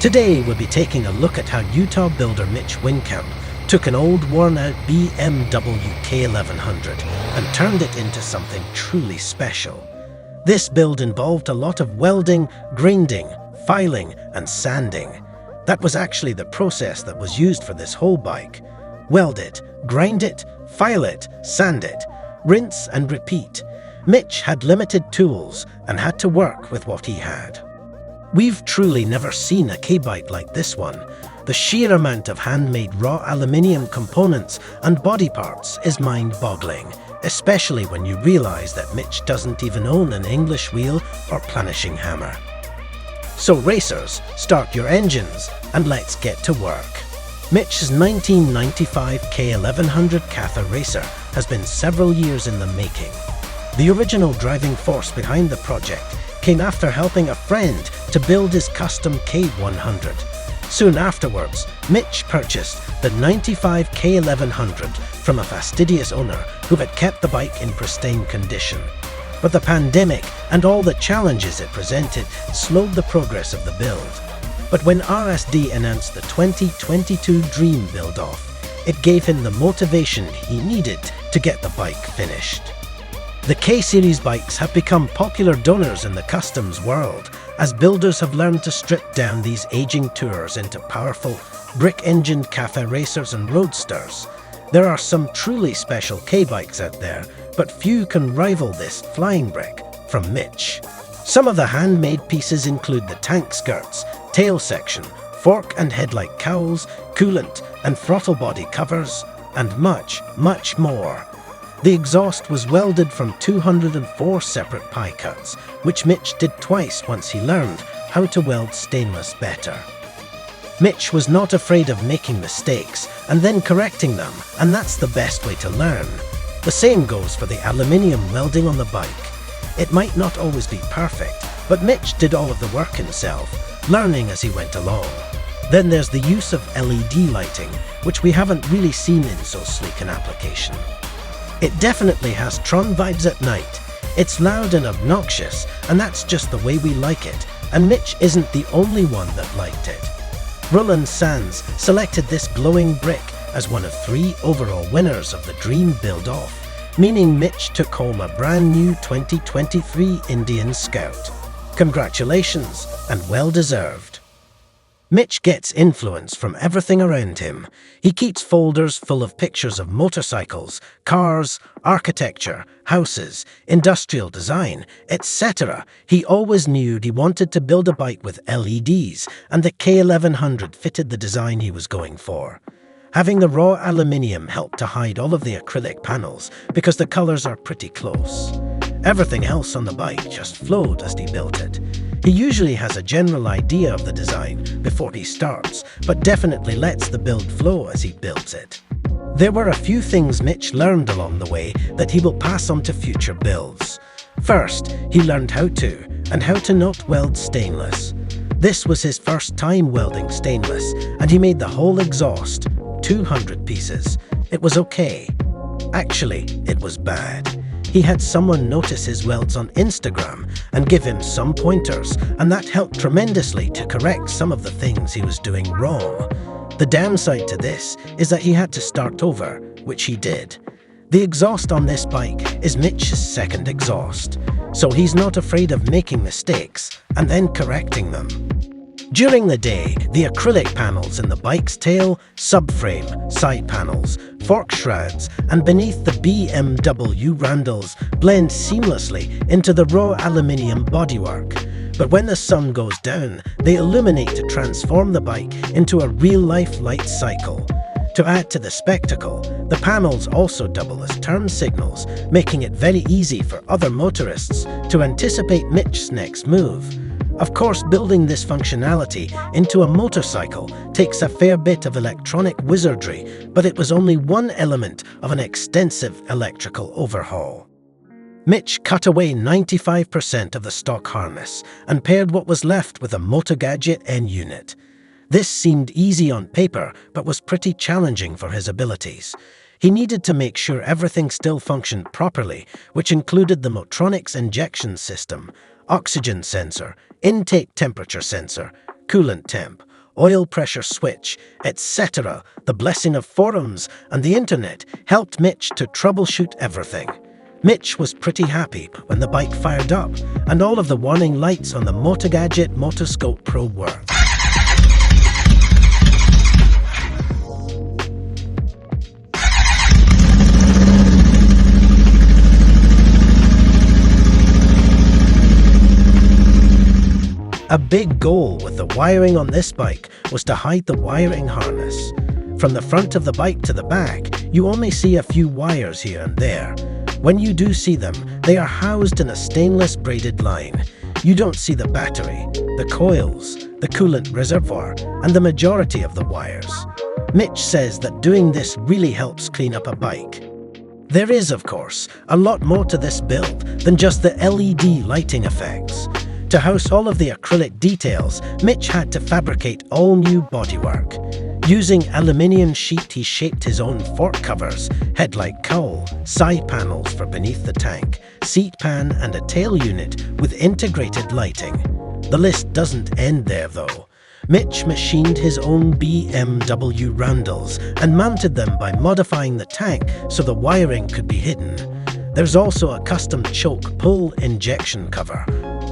Today we'll be taking a look at how Utah builder Mitch Winkamps took an old worn-out BMW K1100 and turned it into something truly special. This build involved a lot of welding, grinding, filing and sanding. That was actually the process that was used for this whole bike. Weld it, grind it, file it, sand it, rinse and repeat. Mitch had limited tools and had to work with what he had. We've truly never seen a K-bike like this one. The sheer amount of handmade raw aluminium components and body parts is mind-boggling, especially when you realize that Mitch doesn't even own an English wheel or planishing hammer. So racers, start your engines and let's get to work. Mitch's 1995 K1100 Caferacer has been several years in the making. The original driving force behind the project came after helping a friend to build his custom K100. Soon afterwards, Mitch purchased the 95 K1100 from a fastidious owner who had kept the bike in pristine condition. But the pandemic and all the challenges it presented slowed the progress of the build. But when RSD announced the 2022 Dream build-off, it gave him the motivation he needed to get the bike finished. The K-Series bikes have become popular donors in the customs world as builders have learned to strip down these aging tours into powerful, brick-engined Caferacers and roadsters. There are some truly special K-bikes out there, but few can rival this flying brick from Mitch. Some of the handmade pieces include the tank skirts, tail section, fork and headlight cowls, coolant and throttle body covers, and much, much more. The exhaust was welded from 204 separate pie cuts, which Mitch did twice once he learned how to weld stainless better. Mitch was not afraid of making mistakes and then correcting them, and that's the best way to learn. The same goes for the aluminium welding on the bike. It might not always be perfect, but Mitch did all of the work himself, learning as he went along. Then there's the use of LED lighting, which we haven't really seen in so sleek an application. It definitely has Tron vibes at night. It's loud and obnoxious, and that's just the way we like it, and Mitch isn't the only one that liked it. Roland Sands selected this glowing brick as one of 3 overall winners of the Dream build-off, meaning Mitch took home a brand new 2023 Indian Scout. Congratulations, and well deserved. Mitch gets influence from everything around him. He keeps folders full of pictures of motorcycles, cars, architecture, houses, industrial design, etc. He always knew he wanted to build a bike with LEDs, and the K1100 fitted the design he was going for. Having the raw aluminium helped to hide all of the acrylic panels because the colors are pretty close. Everything else on the bike just flowed as he built it. He usually has a general idea of the design before he starts, but definitely lets the build flow as he builds it. There were a few things Mitch learned along the way that he will pass on to future builds. First, he learned how to not weld stainless. This was his first time welding stainless, and he made the whole exhaust, 200 pieces. It was okay. Actually, it was bad. He had someone notice his welds on Instagram and give him some pointers, and that helped tremendously to correct some of the things he was doing wrong. The downside to this is that he had to start over, which he did. The exhaust on this bike is Mitch's second exhaust, so he's not afraid of making mistakes and then correcting them. During the day, the acrylic panels in the bike's tail, subframe, side panels, fork shrouds, and beneath the BMW randals blend seamlessly into the raw aluminium bodywork. But when the sun goes down, they illuminate to transform the bike into a real-life light cycle. To add to the spectacle, the panels also double as turn signals, making it very easy for other motorists to anticipate Mitch's next move. Of course, building this functionality into a motorcycle takes a fair bit of electronic wizardry, but it was only one element of an extensive electrical overhaul. Mitch cut away 95% of the stock harness and paired what was left with a Motogadget N unit. This seemed easy on paper, but was pretty challenging for his abilities. He needed to make sure everything still functioned properly, which included the Motronics injection system, oxygen sensor, intake temperature sensor, coolant temp, oil pressure switch, etc. The blessing of forums and the internet helped Mitch to troubleshoot everything. Mitch was pretty happy when the bike fired up and all of the warning lights on the Motogadget Motoscope Pro worked. A big goal with the wiring on this bike was to hide the wiring harness. From the front of the bike to the back, you only see a few wires here and there. When you do see them, they are housed in a stainless braided line. You don't see the battery, the coils, the coolant reservoir, and the majority of the wires. Mitch says that doing this really helps clean up a bike. There is, of course, a lot more to this build than just the LED lighting effects. To house all of the acrylic details, Mitch had to fabricate all new bodywork. Using aluminium sheet, he shaped his own fork covers, headlight cowl, side panels for beneath the tank, seat pan and a tail unit with integrated lighting. The list doesn't end there though. Mitch machined his own BMW Randals and mounted them by modifying the tank so the wiring could be hidden. There's also a custom choke pull injection cover,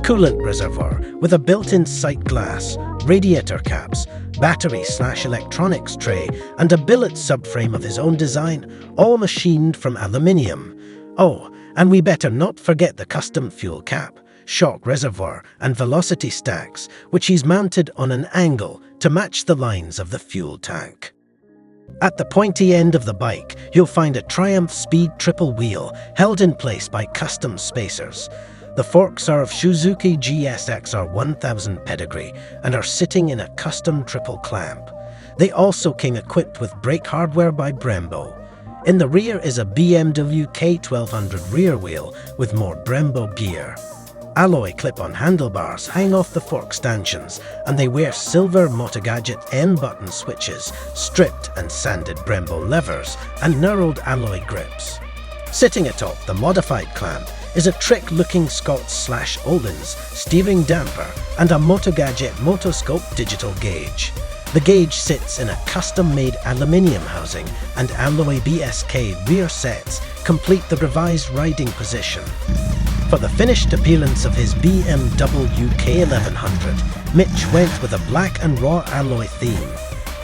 coolant reservoir with a built-in sight glass, radiator caps, battery/electronics tray, and a billet subframe of his own design, all machined from aluminium. Oh, and we better not forget the custom fuel cap, shock reservoir, and velocity stacks, which he's mounted on an angle to match the lines of the fuel tank. At the pointy end of the bike, you'll find a Triumph Speed triple wheel held in place by custom spacers. The forks are of Suzuki GSXR 1000 pedigree and are sitting in a custom triple clamp. They also came equipped with brake hardware by Brembo. In the rear is a BMW K1200 rear wheel with more Brembo gear. Alloy clip-on handlebars hang off the fork stanchions, and they wear silver Motogadget N-button switches, stripped and sanded Brembo levers, and knurled alloy grips. Sitting atop the modified clamp is a trick-looking Scotts/Oldens steering damper and a Motogadget Motoscope digital gauge. The gauge sits in a custom-made aluminium housing, and alloy BSK rear sets complete the revised riding position. For the finished appearance of his BMW K1100, Mitch went with a black and raw alloy theme.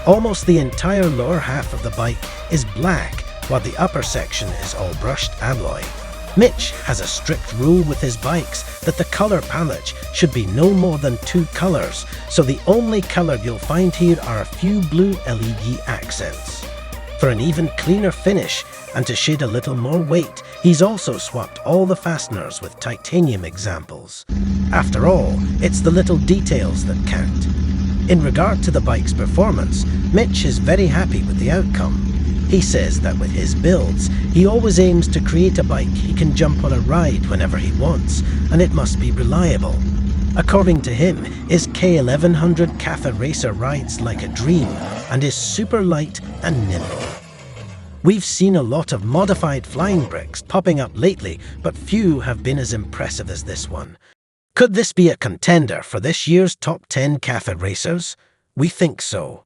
Almost the entire lower half of the bike is black, while the upper section is all brushed alloy. Mitch has a strict rule with his bikes that the color palette should be no more than 2 colors, so the only color you'll find here are a few blue LED accents. For an even cleaner finish, and to shed a little more weight, he's also swapped all the fasteners with titanium examples. After all, it's the little details that count. In regard to the bike's performance, Mitch is very happy with the outcome. He says that with his builds, he always aims to create a bike he can jump on a ride whenever he wants, and it must be reliable. According to him, his K1100 Caferacer rides like a dream and is super light and nimble. We've seen a lot of modified flying bricks popping up lately, but few have been as impressive as this one. Could this be a contender for this year's top 10 Caferacers? We think so.